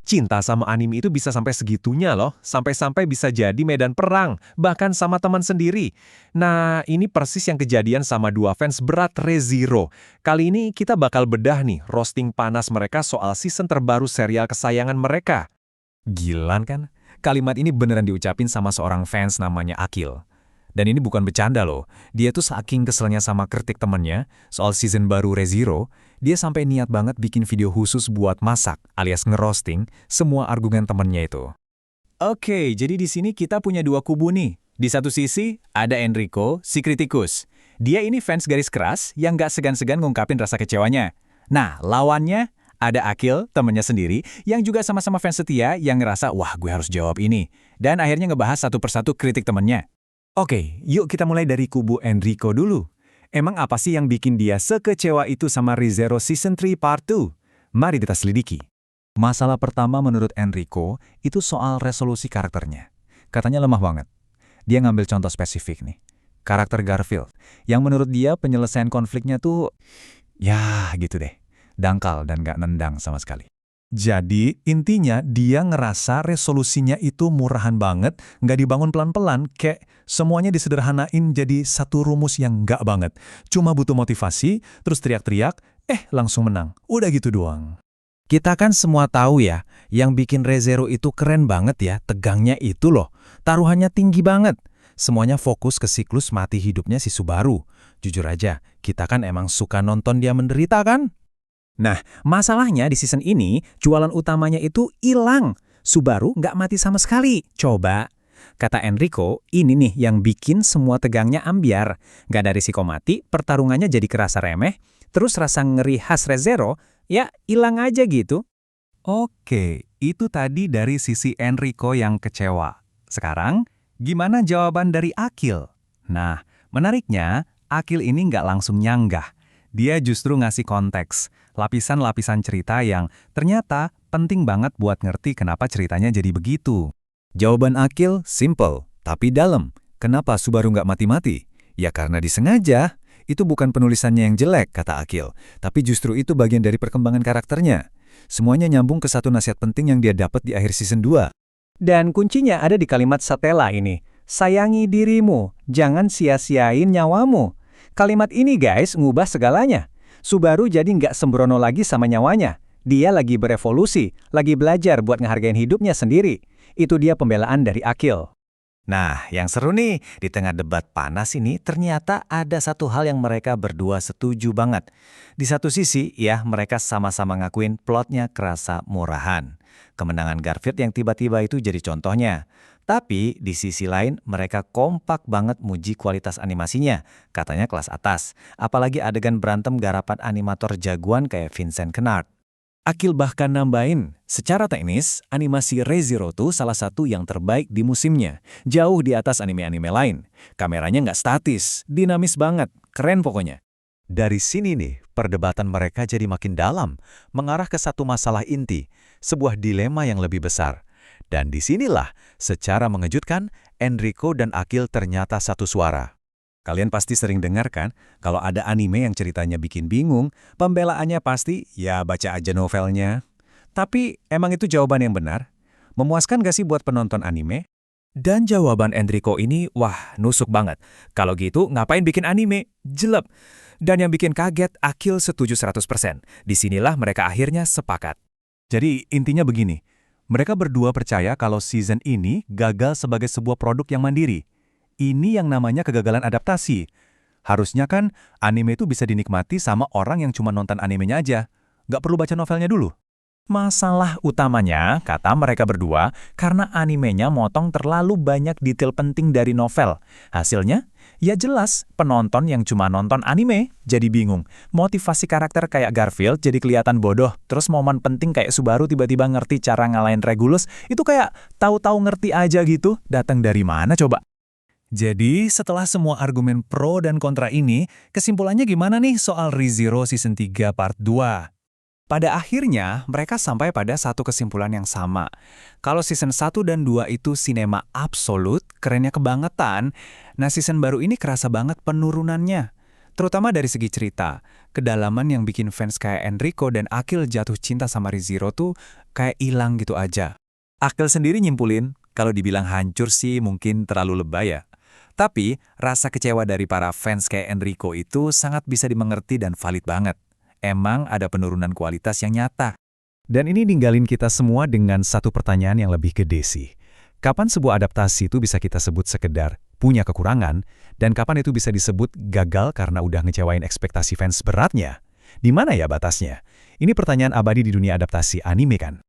Cinta sama anime itu bisa sampai segitunya loh, sampai-sampai bisa jadi medan perang, bahkan sama teman sendiri. Nah, ini persis yang kejadian sama dua fans berat ReZero. Kali ini kita bakal bedah nih, roasting panas mereka soal season terbaru serial kesayangan mereka. Gilan kan? Kalimat ini beneran diucapin sama seorang fans namanya Akil. Dan ini bukan bercanda loh. Dia tuh saking keselnya sama kritik temennya soal season baru ReZero, dia sampai niat banget bikin video khusus buat masak alias ngerosting semua argumen temennya itu. Oke, jadi di sini kita punya dua kubu nih. Di satu sisi ada Enrico, si kritikus. Dia ini fans garis keras yang gak segan-segan ngungkapin rasa kecewanya. Nah, lawannya ada Akil, temennya sendiri, yang juga sama-sama fans setia yang ngerasa, wah gue harus jawab ini. Dan akhirnya ngebahas satu persatu kritik temennya. Oke, yuk kita mulai dari kubu Enrico dulu. Emang apa sih yang bikin dia sekecewa itu sama ReZero Season 3 Part 2? Mari kita selidiki. Masalah pertama menurut Enrico itu soal resolusi karakternya. Katanya lemah banget. Dia ngambil contoh spesifik nih. Karakter Garfield, yang menurut dia penyelesaian konfliknya tuh, ya gitu deh. Dangkal dan gak nendang sama sekali. Jadi, intinya dia ngerasa resolusinya itu murahan banget, nggak dibangun pelan-pelan, kayak semuanya disederhanain jadi satu rumus yang nggak banget. Cuma butuh motivasi, terus teriak-teriak, langsung menang. Udah gitu doang. Kita kan semua tahu ya, yang bikin ReZero itu keren banget ya, tegangnya itu loh. Taruhannya tinggi banget. Semuanya fokus ke siklus mati hidupnya si Subaru. Jujur aja, kita kan emang suka nonton dia menderita kan? Nah, masalahnya di season ini, jualan utamanya itu hilang. Subaru nggak mati sama sekali. Coba. Kata Enrico, ini nih yang bikin semua tegangnya ambiar. Nggak ada risiko mati, pertarungannya jadi kerasa remeh, terus rasa ngeri khas ReZero, ya hilang aja gitu. Oke, itu tadi dari sisi Enrico yang kecewa. Sekarang, gimana jawaban dari Akil? Nah, menariknya, Akil ini nggak langsung nyanggah. Dia justru ngasih konteks, lapisan-lapisan cerita yang ternyata penting banget buat ngerti kenapa ceritanya jadi begitu. Jawaban Akil simple, tapi dalam. Kenapa Subaru nggak mati-mati? Ya karena disengaja. Itu bukan penulisannya yang jelek, kata Akil. Tapi justru itu bagian dari perkembangan karakternya. Semuanya nyambung ke satu nasihat penting yang dia dapat di akhir season 2. Dan kuncinya ada di kalimat Satella ini. Sayangi dirimu, jangan sia-siain nyawamu. Kalimat ini guys ngubah segalanya. Subaru jadi nggak sembrono lagi sama nyawanya. Dia lagi berevolusi, lagi belajar buat ngehargain hidupnya sendiri. Itu dia pembelaan dari Akil. Nah, yang seru nih, di tengah debat panas ini ternyata ada satu hal yang mereka berdua setuju banget. Di satu sisi, ya mereka sama-sama ngakuin plotnya kerasa murahan. Kemenangan Garfield yang tiba-tiba itu jadi contohnya. Tapi di sisi lain mereka kompak banget muji kualitas animasinya, katanya kelas atas. Apalagi adegan berantem garapan animator jagoan kayak Vincent Kennard. Akil bahkan nambahin, secara teknis, animasi ReZero tuh salah satu yang terbaik di musimnya. Jauh di atas anime-anime lain. Kameranya nggak statis, dinamis banget, keren pokoknya. Dari sini nih, perdebatan mereka jadi makin dalam, mengarah ke satu masalah inti, sebuah dilema yang lebih besar. Dan disinilah, secara mengejutkan, Enrico dan Akil ternyata satu suara. Kalian pasti sering dengar kan, kalau ada anime yang ceritanya bikin bingung, pembelaannya pasti, ya baca aja novelnya. Tapi, emang itu jawaban yang benar? Memuaskan gak sih buat penonton anime? Dan jawaban Enrico ini, wah, nusuk banget. Kalau gitu, ngapain bikin anime? Jelek. Dan yang bikin kaget, Akil setuju 100%. Disinilah mereka akhirnya sepakat. Jadi, intinya begini. Mereka berdua percaya kalau season ini gagal sebagai sebuah produk yang mandiri. Ini yang namanya kegagalan adaptasi. Harusnya kan anime itu bisa dinikmati sama orang yang cuma nonton animenya aja. Nggak perlu baca novelnya dulu. Masalah utamanya, kata mereka berdua, karena animenya motong terlalu banyak detail penting dari novel. Hasilnya, ya jelas, penonton yang cuma nonton anime jadi bingung. Motivasi karakter kayak Garfield jadi kelihatan bodoh. Terus momen penting kayak Subaru tiba-tiba ngerti cara ngalahin Regulus, itu kayak tahu-tahu ngerti aja gitu. Datang dari mana coba? Jadi, setelah semua argumen pro dan kontra ini, kesimpulannya gimana nih soal ReZero Season 3 Part 2? Pada akhirnya, mereka sampai pada satu kesimpulan yang sama. Kalau season 1 dan 2 itu sinema absolut, kerennya kebangetan, nah season baru ini kerasa banget penurunannya. Terutama dari segi cerita, kedalaman yang bikin fans kayak Enrico dan Akil jatuh cinta sama ReZero tuh kayak hilang gitu aja. Akil sendiri nyimpulin, kalau dibilang hancur sih mungkin terlalu lebay ya. Tapi, rasa kecewa dari para fans kayak Enrico itu sangat bisa dimengerti dan valid banget. Emang ada penurunan kualitas yang nyata. Dan ini ninggalin kita semua dengan satu pertanyaan yang lebih gede sih. Kapan sebuah adaptasi itu bisa kita sebut sekedar punya kekurangan, dan kapan itu bisa disebut gagal karena udah ngecewain ekspektasi fans beratnya? Di mana ya batasnya? Ini pertanyaan abadi di dunia adaptasi anime kan?